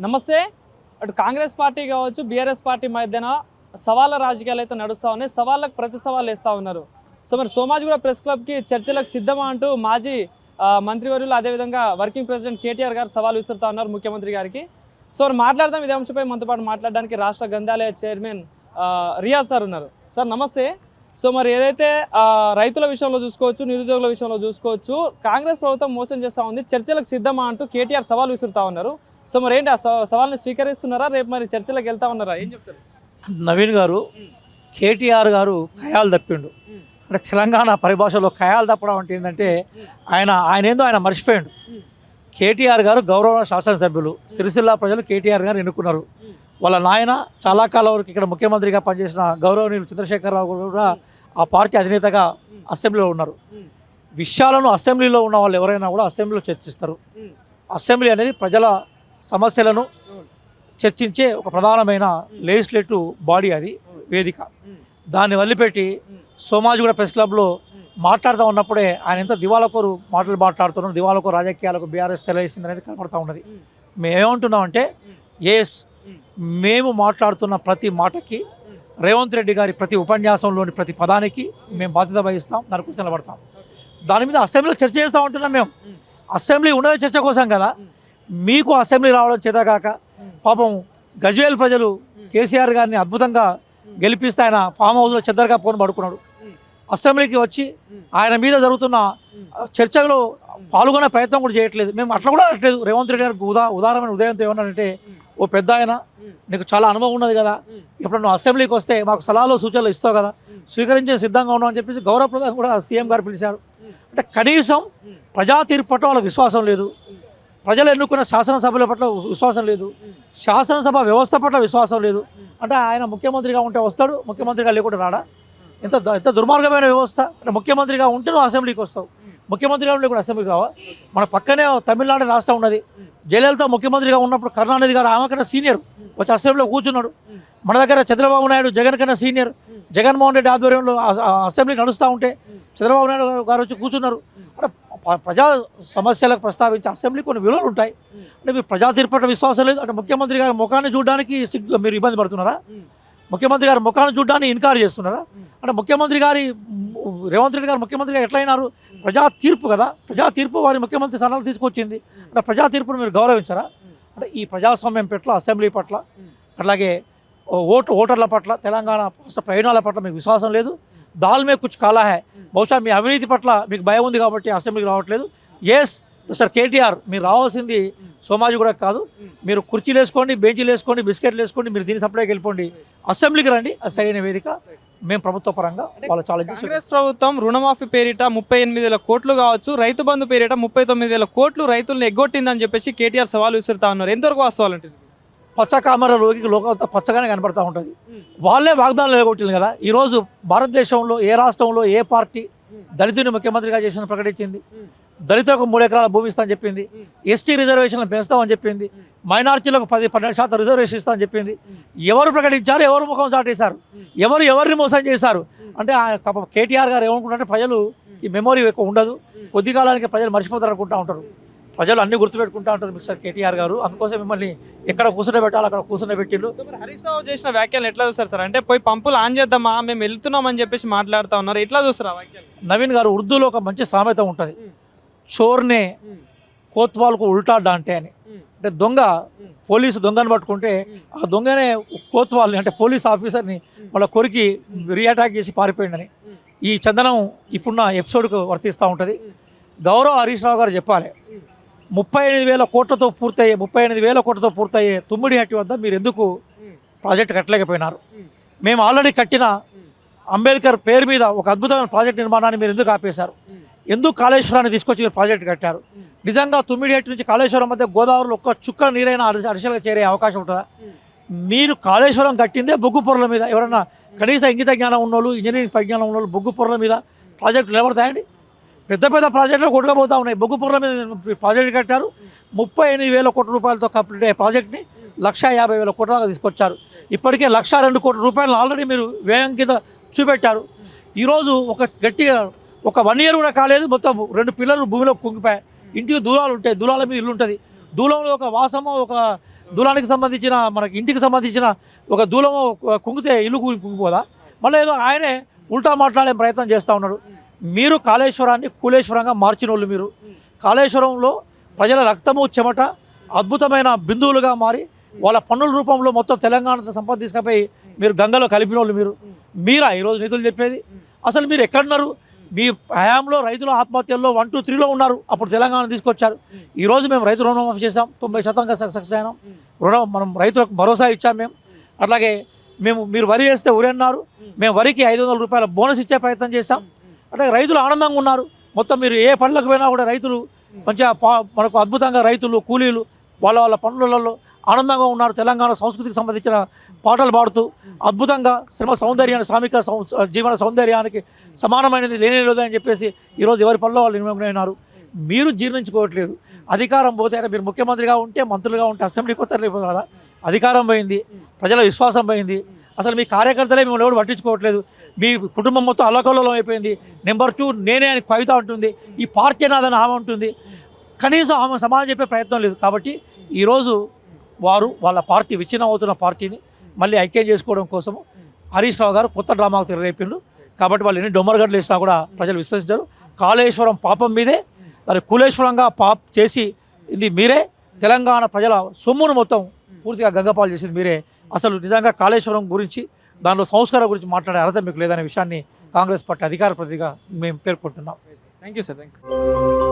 నమస్తే. అటు కాంగ్రెస్ పార్టీ కావచ్చు, బీఆర్ఎస్ పార్టీ మధ్యన సవాళ్ళ రాజకీయాలు అయితే నడుస్తూ ఉన్నాయి. సవాళ్ళకు ప్రతి సవాళ్ళు వేస్తూ ఉన్నారు. సో మరి సోమాజిగూడ ప్రెస్ క్లబ్కి చర్చలకు సిద్ధమా అంటూ మాజీ మంత్రివర్యులు అదేవిధంగా వర్కింగ్ ప్రెసిడెంట్ కేటీఆర్ గారు సవాల్ విసురుతా ఉన్నారు ముఖ్యమంత్రి గారికి. సో మరి మాట్లాడదాం ఇదే అంశంపై మనతో పాటు మాట్లాడడానికి రాష్ట్ర గ్రంథాలయ చైర్మన్ రియాజ్ సార్ ఉన్నారు. సార్ నమస్తే. సో మరి ఏదైతే రైతుల విషయంలో చూసుకోవచ్చు, నిరుద్యోగుల విషయంలో చూసుకోవచ్చు, కాంగ్రెస్ ప్రభుత్వం మోసం చేస్తూ ఉంది. చర్చలకు సిద్ధమా అంటూ కేటీఆర్ సవాల్ విసురుతా ఉన్నారు. సో మరి ఏంటి ఆ సవాల్ని స్వీకరిస్తున్నారా, రేపు మరి చర్చలకు వెళ్తా ఉన్నారా, ఏం చెప్తారు? నవీన్ గారు, కేటీఆర్ గారు ఖయాలు తప్పిండు. అంటే తెలంగాణ పరిభాషలో ఖయాలు తప్పడం అంటే ఏంటంటే ఆయన మర్చిపోయాడు. కేటీఆర్ గారు గౌరవ శాసనసభ్యులు, సిరిసిల్ల ప్రజలు కేటీఆర్ గారు ఎన్నుకున్నారు. వాళ్ళ నాయన చాలా కాలం వరకు ఇక్కడ ముఖ్యమంత్రిగా పనిచేసిన గౌరవనీయులు చంద్రశేఖరరావు కూడా ఆ పార్టీ అధినేతగా అసెంబ్లీలో ఉన్నారు. విషయాలను అసెంబ్లీలో ఉన్న వాళ్ళు ఎవరైనా కూడా అసెంబ్లీలో చర్చిస్తారు. అసెంబ్లీ అనేది ప్రజల సమస్యలను చర్చించే ఒక ప్రధానమైన లెజిస్లేటివ్ బాడీ, అది వేదిక. దాన్ని వదిలిపెట్టి సోమాజిగూడ ప్రెస్ క్లబ్లో మాట్లాడుతూ ఉన్నప్పుడే ఆయన ఎంత దివాళకోరు మాటలు మాట్లాడుతున్నాం, దివాళకోరు రాజకీయాలకు బీఆర్ఎస్ తెలియజేసింది అనేది కనపడుతూ ఉన్నది. మేమేమంటున్నామంటే, మేము మాట్లాడుతున్న ప్రతి మాటకి, రేవంత్ రెడ్డి గారి ప్రతి ఉపన్యాసంలోని ప్రతి పదానికి మేము బాధ్యత వహిస్తాం, దానికోసం నిలబడతాం. దాని మీద అసెంబ్లీలో చర్చ చేస్తూ ఉంటున్నాం. మేము అసెంబ్లీ ఉన్నది చర్చ కోసం కదా. మీకు అసెంబ్లీ రావడం చేతగాక పాపం గజ్వేల్ ప్రజలు కేసీఆర్ గారిని అద్భుతంగా గెలిపిస్తే ఆయన ఫామ్ హౌస్లో చెద్దరుగా పోని పడుకున్నాడు. అసెంబ్లీకి వచ్చి ఆయన మీద జరుగుతున్న చర్చలో పాల్గొనే ప్రయత్నం కూడా చేయట్లేదు. మేము అట్లా కూడా అనట్లేదు. రేవంత్ రెడ్డి గారికి ఉదారమైన ఉదయంతో ఏమన్నారంటే, ఓ పెద్ద ఆయన, నీకు చాలా అనుభవం ఉన్నది కదా, ఇప్పుడు నువ్వు అసెంబ్లీకి వస్తే మాకు సలహాలు సూచనలు ఇస్తావు కదా, స్వీకరించే సిద్ధంగా ఉన్నావు అని చెప్పేసి గౌరవప్రదంగా కూడా సీఎం గారు పిలిచారు. అంటే కనీసం ప్రజా తీర్పు పట్ల వాళ్ళకి విశ్వాసం లేదు, ప్రజలు ఎన్నుకున్న శాసనసభల పట్ల విశ్వాసం లేదు, శాసనసభ వ్యవస్థ పట్ల విశ్వాసం లేదు. అంటే ఆయన ముఖ్యమంత్రిగా ఉంటే వస్తాడు, ముఖ్యమంత్రిగా లేకుండా రాడా? ఎంత దుర్మార్గమైన వ్యవస్థ. అంటే ముఖ్యమంత్రిగా ఉంటే నువ్వు అసెంబ్లీకి వస్తావు, ముఖ్యమంత్రిగా ఉంటే కూడా అసెంబ్లీకి రావా? మన పక్కనే తమిళనాడు రాష్ట్రం ఉన్నది. జయలలిత ముఖ్యమంత్రిగా ఉన్నప్పుడు కరుణానిధి గారు ఆమె కన్నా సీనియర్ వచ్చి అసెంబ్లీలో కూర్చున్నాడు. మన దగ్గర చంద్రబాబు నాయుడు జగన్ కన్నా సీనియర్, జగన్మోహన్ రెడ్డి ఆధ్వర్యంలో అసెంబ్లీ నడుస్తూ ఉంటే చంద్రబాబు నాయుడు గారు వచ్చి కూర్చున్నారు. అంటే ప్రజా సమస్యలకు ప్రస్తావించి అసెంబ్లీ కొన్ని విలువలు ఉంటాయి. అంటే మీరు ప్రజా తీర్పట్ల విశ్వాసం లేదు. అంటే ముఖ్యమంత్రి గారి ముఖాన్ని చూడడానికి మీరు ఇబ్బంది పడుతున్నారా? ముఖ్యమంత్రి గారి ముఖాన్ని చూడడానికి ఇన్కార్ చేస్తున్నారా? అంటే ముఖ్యమంత్రి గారి రేవంత్ రెడ్డి గారు ముఖ్యమంత్రిగా ఎట్లయినారు? ప్రజా తీర్పు కదా, ప్రజా తీర్పు వారి ముఖ్యమంత్రి స్థానాలు తీసుకొచ్చింది. అంటే ప్రజా తీర్పును మీరు గౌరవించరా? అంటే ఈ ప్రజాస్వామ్యం పట్ల, అసెంబ్లీ పట్ల, అట్లాగే ఓటర్ల పట్ల, తెలంగాణ రాష్ట్ర ప్రయోజనాల పట్ల మీకు విశ్వాసం లేదు. దాల్మే కుచ్ కాలా హై. బహుశా మీ అవినీతి పట్ల మీకు భయం ఉంది కాబట్టి అసెంబ్లీకి రావట్లేదు. మిస్టర్ కేటీఆర్, మీరు రావాల్సింది సోమాజిగూడ కాదు. మీరు కుర్చీలు వేసుకోండి, బెంచీలు వేసుకోండి, బిస్కెట్లు వేసుకోండి, మీరు దీని సప్లైకి వెళ్ళిపోండి, అసెంబ్లీకి రండి. అది సరైన వేదిక. మేము ప్రభుత్వ పరంగా వాళ్ళ ఛాలెంజెస్. కాంగ్రెస్ ప్రభుత్వం రుణమాఫీ పేరిట 38,000 కోట్లు కావచ్చు, రైతు బంధు పేరిట 39,000 కోట్లు రైతులను ఎగ్గొట్టిందని చెప్పేసి కేటీఆర్ సవాల్ విసురుతా ఉన్నారు. ఎంతవరకు వాస్తవాలు ఉంటుంది? పచ్చ కామర రోగికి లోకంతా పచ్చగానే కనబడతా ఉంటుంది. వాళ్ళే వాగ్దానాలు ఎగ్గొట్టింది కదా. ఈరోజు భారతదేశంలో ఏ రాష్ట్రంలో ఏ పార్టీ దళితుని ముఖ్యమంత్రిగా చేసిన ప్రకటించింది? దళితులకు 3 ఎకరాల భూమి ఇస్తామని చెప్పింది, ఎస్టీ రిజర్వేషన్లు పెంచుతామని చెప్పింది, మైనార్టీలకు 10-12% రిజర్వేషన్ ఇస్తామని చెప్పింది. ఎవరు ప్రకటించారు? ఎవరు ముఖం చాటేశారు? ఎవరిని మోసం చేశారు? అంటే కేటీఆర్ గారు ఏమనుకుంటారంటే, ప్రజలు ఈ మెమొరీ ఎక్కువ ఉండదు, కొద్ది కాలానికి ప్రజలు మర్చిపోతారు అనుకుంటూ ఉంటారు. ప్రజలు అన్ని గుర్తుపెట్టుకుంటూ ఉంటారు మిస్టర్ కేటీఆర్ గారు. అందుకోసం మిమ్మల్ని ఎక్కడ కూర్చుండబెట్టాలి అక్కడ కూర్చుండబెట్టిండు. హరీష్ రావు చేసిన వ్యాఖ్యలు ఎట్లా చూస్తారు సార్? అంటే పోయి పంపులు ఆన్ చేద్దామా, మేము వెళ్తున్నామని చెప్పేసి మాట్లాడుతూ ఉన్నారు. ఎట్లా చూస్తారు ఆ వ్యాఖ్యలు? నవీన్ గారు, ఉర్దూలో ఒక మంచి సామెత ఉంటుంది, చోర్నే కోత్వాల్కు ఉల్టా డాంటే అని. అంటే పోలీసు దొంగను పట్టుకుంటే ఆ దొంగనే కోత్వాల్ని, అంటే పోలీస్ ఆఫీసర్ని వాళ్ళ కొరికి రీఅటాక్ చేసి పారిపోయిందని ఈ చందనం ఇప్పుడున్న ఎపిసోడ్కు వర్తిస్తూ ఉంటుంది. గౌరవ హరీష్ రావు గారు చెప్పాలి, 38,000 కోట్లతో పూర్తయ్యే తుమ్మిడిహట్టి వద్ద మీరు ఎందుకు ప్రాజెక్ట్ కట్టలేకపోయినారు? మేము ఆల్రెడీ కట్టిన అంబేద్కర్ పేరు మీద ఒక అద్భుతమైన ప్రాజెక్ట్ నిర్మాణాన్ని మీరు ఎందుకు ఆపేశారు? ఎందుకు కాళేశ్వరాన్ని తీసుకొచ్చి మీరు ప్రాజెక్ట్ కట్టారు? నిజంగా తుమ్మిడిహట్టి నుంచి కాళేశ్వరం మధ్య గోదావరిలో ఒక్క చుక్క నీరైనా అడిషనల్గా చేరే అవకాశం ఉంటుందా? మీరు కాళేశ్వరం కట్టిందే బొగ్గు పొరల మీద. ఎవరన్నా కనీస ఇంగిత జ్ఞానం ఉన్నోళ్ళు, ఇంజనీరింగ్ పరిజ్ఞానం ఉన్నోళ్ళు బొగ్గు పొరల మీద ప్రాజెక్టులు నిలబడతాయండి? పెద్ద ప్రాజెక్టులు కొట్టుకుపోతూ ఉన్నాయి. బొగ్గు పొరల మీద ప్రాజెక్టు కట్టారు. 38,000 కోట్ల రూపాయలతో కంప్లీట్ అయ్యే ప్రాజెక్ట్ని 150,000 కోట్ల దాకా తీసుకొచ్చారు. ఇప్పటికే 102 కోట్ల రూపాయలు ఆల్రెడీ మీరు వ్యయం కింద చూపెట్టారు. ఈరోజు ఒక 1 ఇయర్ కూడా కాలేదు, మొత్తం 2 పిల్లలు భూమిలో కుంగిపోయాయి. ఇంటికి దూలాలు ఉంటాయి, దూలాల మీద ఇల్లు ఉంటుంది, దూలంలో ఒక వాసము ఒక దూలానికి సంబంధించిన మనకి ఇంటికి సంబంధించిన ఒక దూలము కుంగితే ఇల్లు కుంగిపోదా? మళ్ళీ ఏదో ఆయనే ఉల్టా మాట్లాడే ప్రయత్నం చేస్తూ ఉన్నాడు. మీరు కాళేశ్వరాన్ని కూలేశ్వరంగా మార్చిన వాళ్ళు. మీరు కాళేశ్వరంలో ప్రజల రక్తము చెమట అద్భుతమైన బిందువులుగా మారి వాళ్ళ పన్నుల రూపంలో మొత్తం తెలంగాణ సంపద తీసుకుపోయి మీరు గంగలో కలిపిన వాళ్ళు. మీరా ఈరోజు నీతులు చెప్పేది? అసలు మీరు ఎక్కడున్నారు? మీ హయాంలో రైతుల ఆత్మహత్యల్లో 1, 2, 3లో ఉన్నారు. అప్పుడు తెలంగాణ తీసుకొచ్చారు. ఈరోజు మేము రైతు రుణమాఫీ చేసాం, 90% సక్సెస్ అయినాం. మనం రైతులకు భరోసా ఇచ్చాం. మేము అట్లాగే మీరు వరి వేస్తే ఉరి అన్నారు, మేము వరికి 500 రూపాయల బోనస్ ఇచ్చే ప్రయత్నం చేశాం. అంటే రైతులు ఆనందంగా ఉన్నారు. మొత్తం మీరు ఏ పనులకు పోయినా కూడా రైతులు మంచిగా మనకు అద్భుతంగా రైతులు కూలీలు వాళ్ళ పనులలో ఆనందంగా ఉన్నారు. తెలంగాణ సంస్కృతికి సంబంధించిన పాటలు పాడుతూ అద్భుతంగా శ్రమ సౌందర్యాన్ని శ్రామిక జీవన సౌందర్యానికి సమానమైనది లేని చెప్పేసి ఈరోజు ఎవరి పనుల్లో వాళ్ళు నిమగ్నమైనారు. మీరు జీర్ణించుకోవట్లేదు. అధికారం పోతే మీరు ముఖ్యమంత్రిగా ఉంటే మంత్రులుగా ఉంటే అసెంబ్లీ కొత్త కదా, అధికారం పోయింది, ప్రజల విశ్వాసం పోయింది. అసలు మీ కార్యకర్తలే మిమ్మల్ని ఎవరు పట్టించుకోవట్లేదు. మీ కుటుంబం మొత్తం అల్లకల్లోలం అయిపోయింది. నెంబర్ 2 నేనే అని కవిత ఉంటుంది, ఈ పార్టీ నాదని ఆమె ఉంటుంది. కనీసం ఆమె సమాధానం చెప్పే ప్రయత్నం లేదు. కాబట్టి ఈరోజు వారు వాళ్ళ పార్టీ విచ్ఛిన్నం అవుతున్న పార్టీని మళ్ళీ ఐక్యం చేసుకోవడం కోసము హరీష్ రావు గారు కొత్త డ్రామాకు తెరలేపిండు. కాబట్టి వాళ్ళు ఎన్ని డొమ్మరగడ్డలు వేసినా కూడా ప్రజలు విశ్వసించారు. కాళేశ్వరం పాపం మీదే, దాన్ని కులేశ్వరంగా చేసి ఇది మీరే. తెలంగాణ ప్రజల సొమ్మును మొత్తం పూర్తిగా గంగపాలు చేసింది మీరే. అసలు నిజంగా కాళేశ్వరం గురించి దానిలో సంస్కారం గురించి మాట్లాడే అర్హత మీకు లేదనే విషయాన్ని కాంగ్రెస్ పార్టీ అధికార ప్రతినిధిగా మేము పేర్కొంటున్నాం. Thank you sir. Thank you.